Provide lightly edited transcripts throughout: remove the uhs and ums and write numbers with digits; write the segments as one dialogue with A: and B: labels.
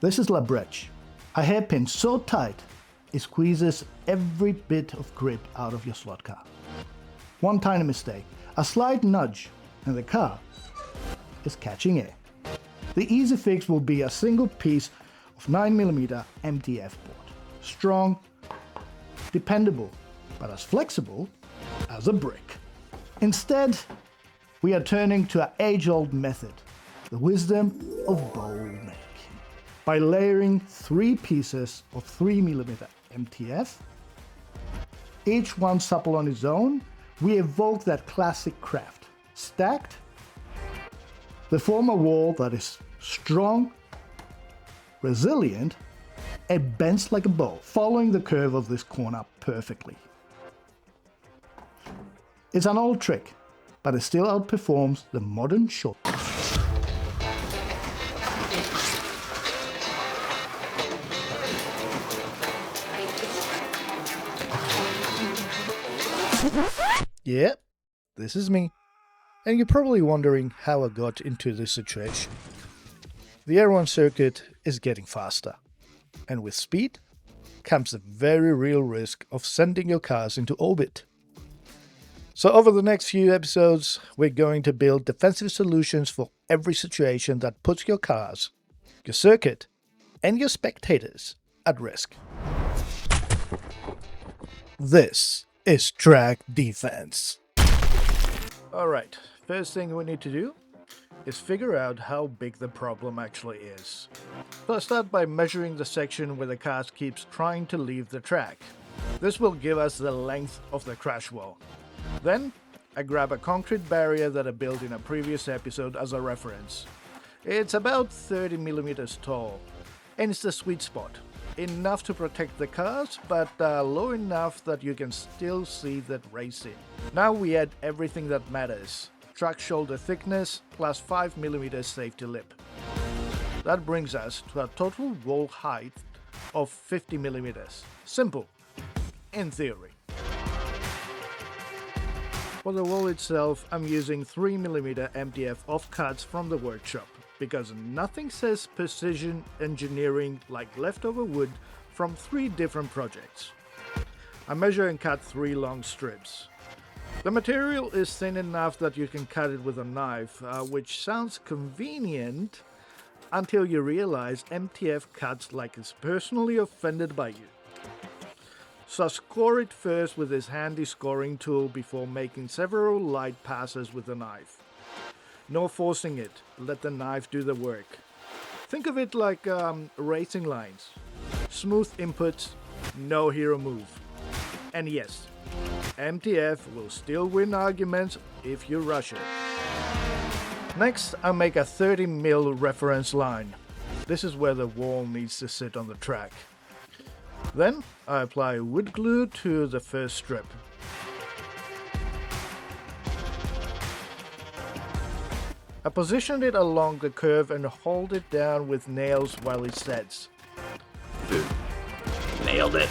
A: This is La Brèche, a hairpin so tight it squeezes every bit of grip out of your slot car. One tiny mistake, a slight nudge, and the car is catching air. The easy fix will be a single piece of 9mm MDF board. Strong, dependable, but as flexible as a brick. Instead, we are turning to an age-old method, the wisdom of bowl making. By layering 3 pieces of 3mm MDF, each one supple on its own, we evoke that classic craft. Stacked, they form a wall that is strong, resilient, and bends like a bow, following the curve of this corner perfectly. It's an old trick, but it still outperforms the modern shortcut. Yep, this is me. And you're probably wondering how I got into this situation. The Erewhon Circuit is getting faster, and with speed comes the very real risk of sending your cars into orbit. So over the next few episodes, we're going to build defensive solutions for every situation that puts your cars, your circuit, and your spectators at risk. This is track defense. Alright, first thing we need to do is figure out how big the problem actually is. So I'll start by measuring the section where the car keeps trying to leave the track. This will give us the length of the crash wall. Then I grab a concrete barrier that I built in a previous episode as a reference. It's about 30mm tall, and it's the sweet spot. Enough to protect the cars, but low enough that you can still see that racing. Now we add everything that matters. Truck shoulder thickness plus 5mm safety lip. That brings us to a total wall height of 50mm. Simple, in theory. For the wall itself, I'm using 3mm MDF offcuts from the workshop, because nothing says precision engineering like leftover wood from 3 different projects. I measure and cut 3 long strips. The material is thin enough that you can cut it with a knife, which sounds convenient until you realize MDF cuts like it's personally offended by you. So score it first with this handy scoring tool before making several light passes with the knife. No forcing it, let the knife do the work. Think of it like racing lines. Smooth inputs, no hero move. And yes, MDF will still win arguments if you rush it. Next, I make a 30mm reference line. This is where the wall needs to sit on the track. Then I apply wood glue to the first strip. I position it along the curve and hold it down with nails while it sets.
B: Nailed it.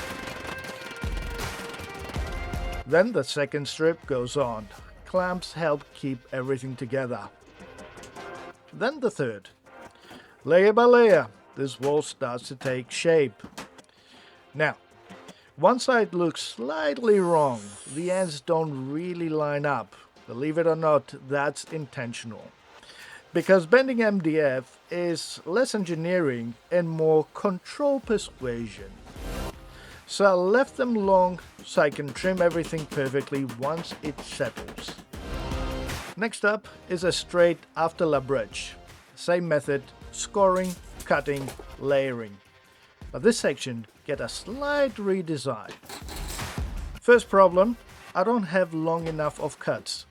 A: Then the second strip goes on. Clamps help keep everything together. Then the third. Layer by layer, this wall starts to take shape. Now, one side looks slightly wrong. The ends don't really line up. Believe it or not, that's intentional. Because bending MDF is less engineering and more control persuasion. So I left them long so I can trim everything perfectly once it settles. Next up is a straight after La Brèche. Same method, scoring, cutting, layering. But this section get a slight redesign. First problem, I don't have long enough of cuts.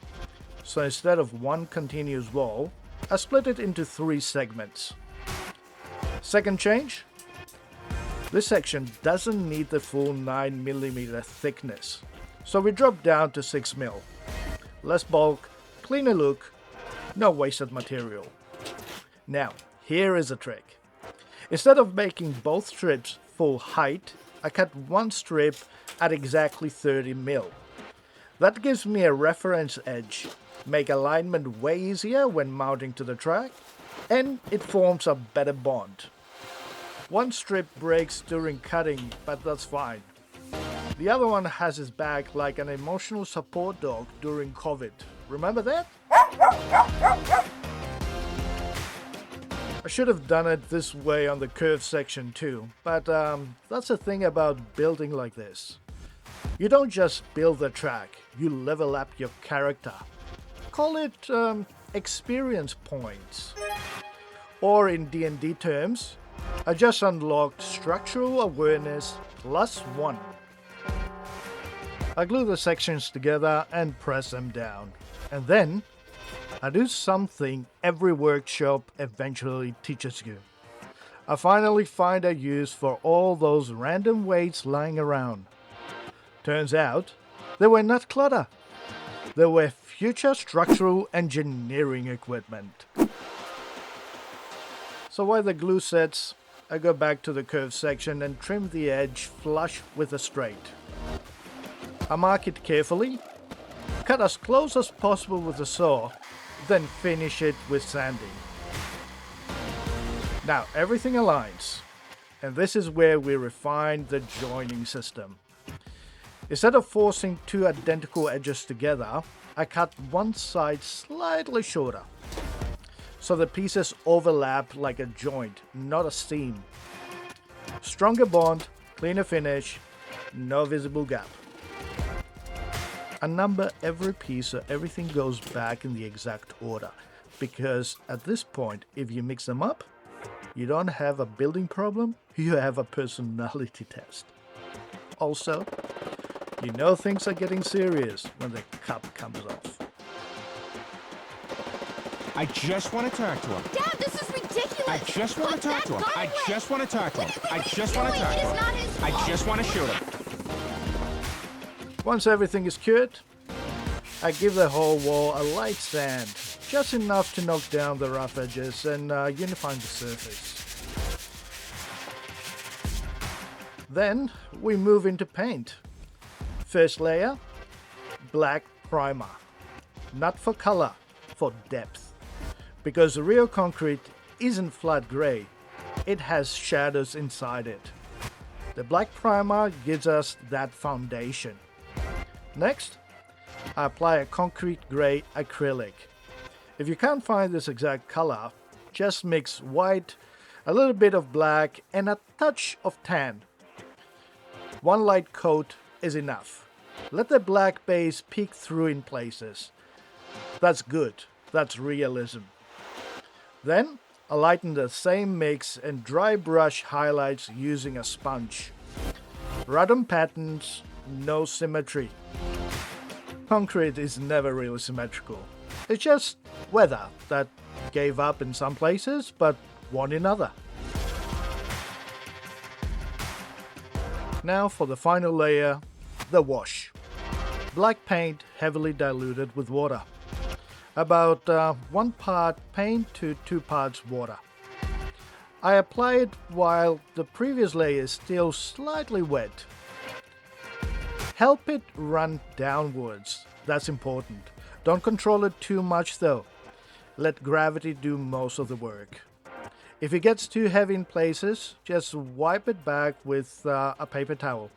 A: So instead of one continuous wall, I split it into 3 segments. Second change, this section doesn't need the full 9mm thickness, so we drop down to 6mm. Less bulk, cleaner look, no wasted material. Now, here is a trick. Instead of making both strips full height, I cut one strip at exactly 30mm. That gives me a reference edge, make alignment way easier when mounting to the track, and it forms a better bond. One strip breaks during cutting, but that's fine. The other one has his back like an emotional support dog during COVID. Remember that? I should have done it this way on the curved section too, but that's the thing about building like this. You don't just build the track, you level up your character. Call it experience points. Or in D&D terms, I just unlocked structural awareness +1. I glue the sections together and press them down. And then I do something every workshop eventually teaches you. I finally find a use for all those random weights lying around. Turns out, they were not clutter. They were future structural engineering equipment. So while the glue sets, I go back to the curved section and trim the edge flush with the straight. I mark it carefully, cut as close as possible with the saw, then finish it with sanding. Now everything aligns, and this is where we refine the joining system. Instead of forcing two identical edges together, I cut one side slightly shorter, so the pieces overlap like a joint, not a seam. Stronger bond, cleaner finish, no visible gap. I number every piece so everything goes back in the exact order, because at this point, if you mix them up, you don't have a building problem, you have a personality test. Also, you know things are getting serious when the cup comes off.
B: I just want to talk to him.
C: Dad, this is ridiculous!
B: I just want to talk to him. I just want to talk to him. I just want to talk to him. I just want to shoot him.
A: Once everything is cured, I give the whole wall a light sand, just enough to knock down the rough edges and unify the surface. Then we move into paint. First layer, black primer. Not for color, for depth. Because the real concrete isn't flat grey, it has shadows inside it. The black primer gives us that foundation. Next, I apply a concrete grey acrylic. If you can't find this exact color, just mix white, a little bit of black, and a touch of tan. One light coat is enough. Let the black base peek through in places. That's good. That's realism. Then, I lighten the same mix and dry brush highlights using a sponge. Random patterns, no symmetry. Concrete is never really symmetrical. It's just weather that gave up in some places but won in others. Now for the final layer, the wash. Black paint heavily diluted with water. About 1 part paint to 2 parts water. I apply it while the previous layer is still slightly wet. Help it run downwards. That's important. Don't control it too much though. Let gravity do most of the work. If it gets too heavy in places, just wipe it back with a paper towel.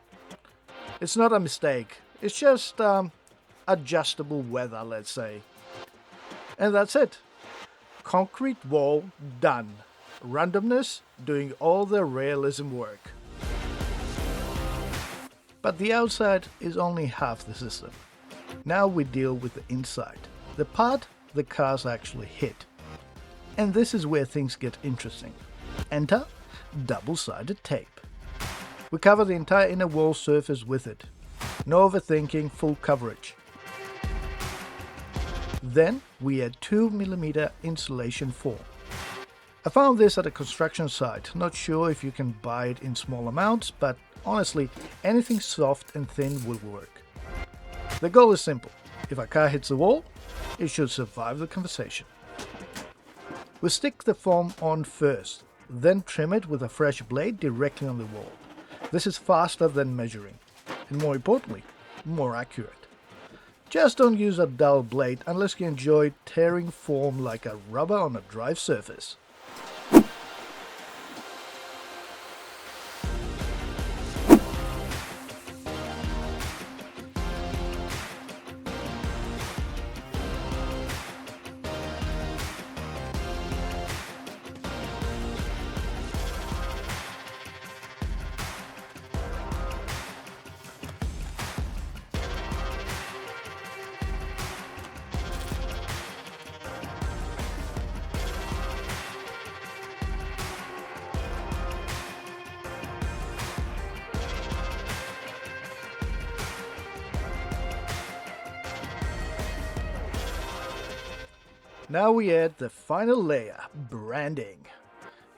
A: It's not a mistake. It's just adjustable weather, let's say. And that's it. Concrete wall done. Randomness doing all the realism work. But the outside is only half the system. Now we deal with the inside, the part the cars actually hit. And this is where things get interesting. Enter double-sided tape. We cover the entire inner wall surface with it. No overthinking, full coverage. Then we add 2mm insulation foam. I found this at a construction site. Not sure if you can buy it in small amounts, but honestly, anything soft and thin will work. The goal is simple. If a car hits the wall, it should survive the conversation. We stick the foam on first, then trim it with a fresh blade directly on the wall. This is faster than measuring, and more importantly, more accurate. Just don't use a dull blade unless you enjoy tearing foam like a rubber on a dry surface. Now we add the final layer, branding.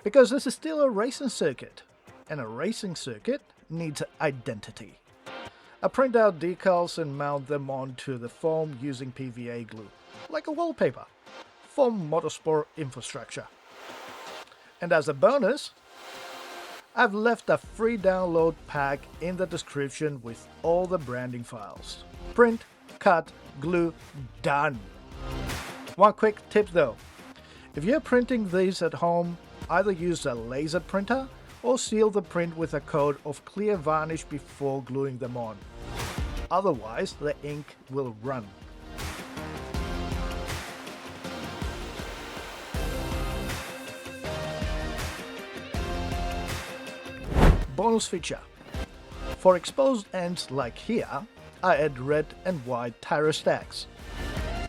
A: Because this is still a racing circuit, and a racing circuit needs identity. I print out decals and mount them onto the foam using PVA glue, like a wallpaper, for motorsport infrastructure. And as a bonus, I've left a free download pack in the description with all the branding files. Print, cut, glue, done. One quick tip though, if you're printing these at home, either use a laser printer or seal the print with a coat of clear varnish before gluing them on. Otherwise, the ink will run. Bonus feature. For exposed ends like here, I add red and white tire stacks.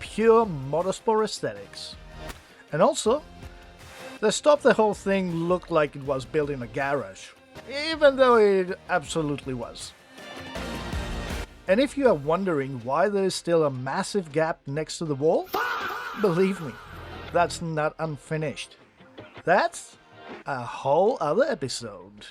A: Pure motorsport aesthetics. And also, they stop the whole thing look like it was built in a garage, even though it absolutely was. And if you are wondering why there is still a massive gap next to the wall, believe me, that's not unfinished. That's a whole other episode.